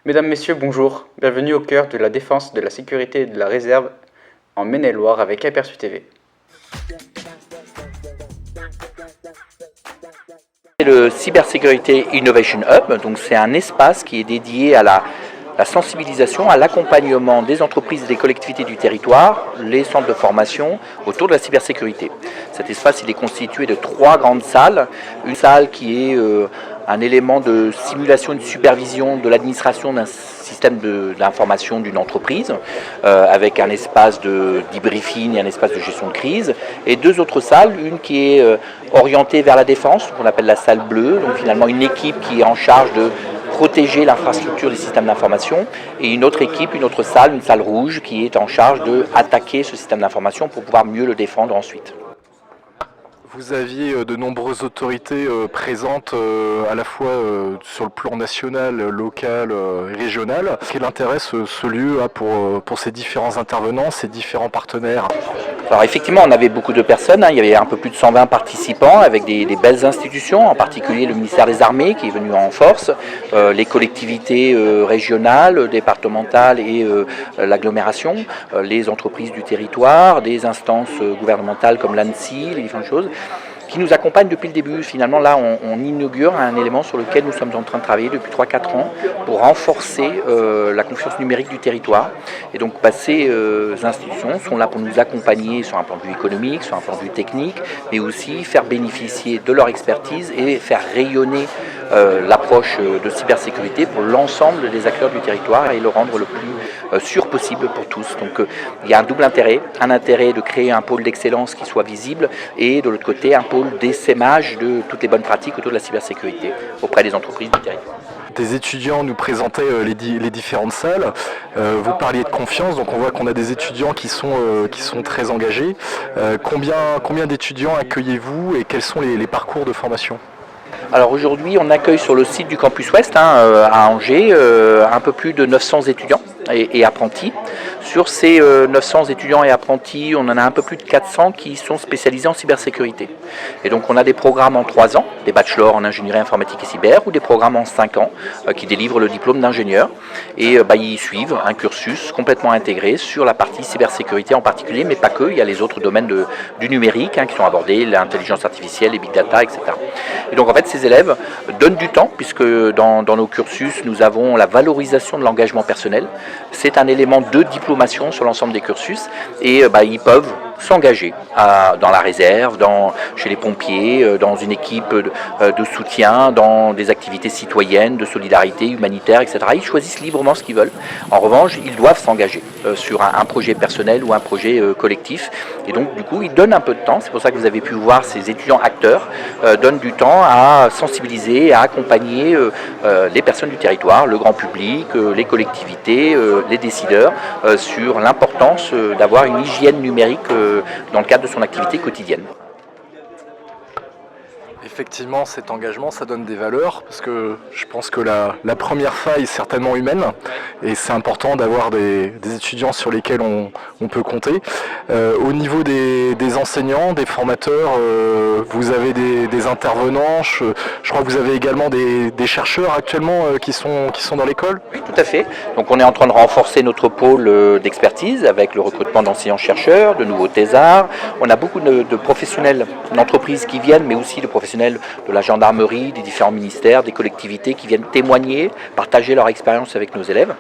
Mesdames, Messieurs, bonjour. Bienvenue au cœur de la défense, de la sécurité et de la réserve en Maine-et-Loire avec Aperçu TV. C'est le Cybersecurity Innovation Hub, donc c'est un espace qui est dédié à la sensibilisation, à l'accompagnement des entreprises et des collectivités du territoire, les centres de formation autour de la cybersécurité. Cet espace il est constitué de 3 grandes salles. Une salle qui est un élément de simulation et de supervision de l'administration d'un système d'information d'une entreprise, avec un espace de debriefing et un espace de gestion de crise, et 2 autres salles, une qui est orientée vers la défense, qu'on appelle la salle bleue, donc finalement une équipe qui est en charge de protéger l'infrastructure des systèmes d'information, et une autre équipe, une autre salle, une salle rouge, qui est en charge d'attaquer ce système d'information pour pouvoir mieux le défendre ensuite. Vous aviez de nombreuses autorités présentes à la fois sur le plan national, local et régional. Quel intérêt ce lieu a pour ces différents intervenants, ces différents partenaires? Alors effectivement, on avait beaucoup de personnes, il y avait un peu plus de 120 participants avec des belles institutions, en particulier le ministère des Armées qui est venu en force, les collectivités régionales, départementales et l'agglomération, les entreprises du territoire, des instances gouvernementales comme l'ANSSI, les différentes choses, qui nous accompagnent depuis le début. Finalement, là, on inaugure un élément sur lequel nous sommes en train de travailler depuis 3-4 ans pour renforcer la confiance numérique du territoire. Et donc, ces institutions sont là pour nous accompagner sur un plan de vue économique, sur un plan de vue technique, mais aussi faire bénéficier de leur expertise et faire rayonner l'approche de cybersécurité pour l'ensemble des acteurs du territoire et le rendre le plus sûr possible pour tous. Donc, il y a un double intérêt, un intérêt de créer un pôle d'excellence qui soit visible et de l'autre côté, un pôle d'essaimage de toutes les bonnes pratiques autour de la cybersécurité auprès des entreprises du territoire. Des étudiants nous présentaient les différentes salles. Vous parliez de confiance, donc on voit qu'on a des étudiants qui sont très engagés. Combien d'étudiants accueillez-vous et quels sont les parcours de formation? Alors aujourd'hui, on accueille sur le site du Campus Ouest à Angers un peu plus de 900 étudiants et apprentis. Sur ces 900 étudiants et apprentis, on en a un peu plus de 400 qui sont spécialisés en cybersécurité. Et donc on a des programmes en 3 ans, des bachelors en ingénierie informatique et cyber, ou des programmes en 5 ans qui délivrent le diplôme d'ingénieur. Et ils suivent un cursus complètement intégré sur la partie cybersécurité en particulier, mais pas que, il y a les autres domaines du numérique qui sont abordés, l'intelligence artificielle, les big data, etc. Et donc en fait, ces élèves donnent du temps, puisque dans nos cursus, nous avons la valorisation de l'engagement personnel. C'est un élément de diplomation sur l'ensemble des cursus, et ils peuvent s'engager dans la réserve, chez les pompiers, dans une équipe de soutien, dans des activités citoyennes, de solidarité humanitaire, etc. Ils choisissent librement ce qu'ils veulent. En revanche, ils doivent s'engager sur un projet personnel ou un projet collectif. Et donc, du coup, ils donnent un peu de temps. C'est pour ça que vous avez pu voir ces étudiants acteurs donnent du temps à sensibiliser, à accompagner les personnes du territoire, le grand public, les collectivités, les décideurs, sur l'importance d'avoir une hygiène numérique dans le cadre de son activité quotidienne. Effectivement, cet engagement, ça donne des valeurs, parce que je pense que la première faille est certainement humaine, et c'est important d'avoir des étudiants sur lesquels on peut compter. Au niveau des enseignants, des formateurs, vous avez des intervenants, je crois que vous avez également des chercheurs actuellement qui sont dans l'école. Oui, tout à fait. Donc on est en train de renforcer notre pôle d'expertise avec le recrutement d'enseignants-chercheurs, de nouveaux thésards. On a beaucoup de professionnels d'entreprises qui viennent, mais aussi de professionnels de la gendarmerie, des différents ministères, des collectivités qui viennent témoigner, partager leur expérience avec nos élèves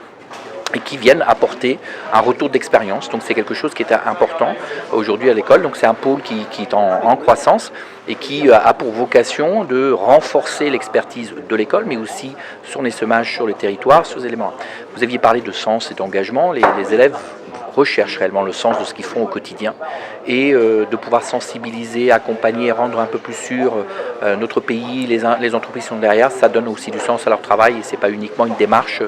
et qui viennent apporter un retour d'expérience. Donc c'est quelque chose qui est important aujourd'hui à l'école. Donc c'est un pôle qui est en croissance et qui a pour vocation de renforcer l'expertise de l'école, mais aussi son essaimage sur le territoire, sur ces éléments. Vous aviez parlé de sens et d'engagement. Les élèves recherchent réellement le sens de ce qu'ils font au quotidien et de pouvoir sensibiliser, accompagner, rendre un peu plus sûr notre pays, les entreprises qui sont derrière, ça donne aussi du sens à leur travail et c'est pas uniquement une démarche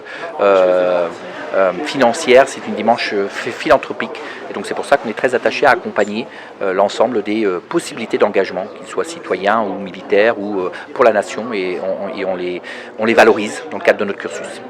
financière, c'est une démarche philanthropique. Et donc c'est pour ça qu'on est très attaché à accompagner l'ensemble des possibilités d'engagement, qu'ils soient citoyens ou militaires ou pour la nation, et on les valorise dans le cadre de notre cursus.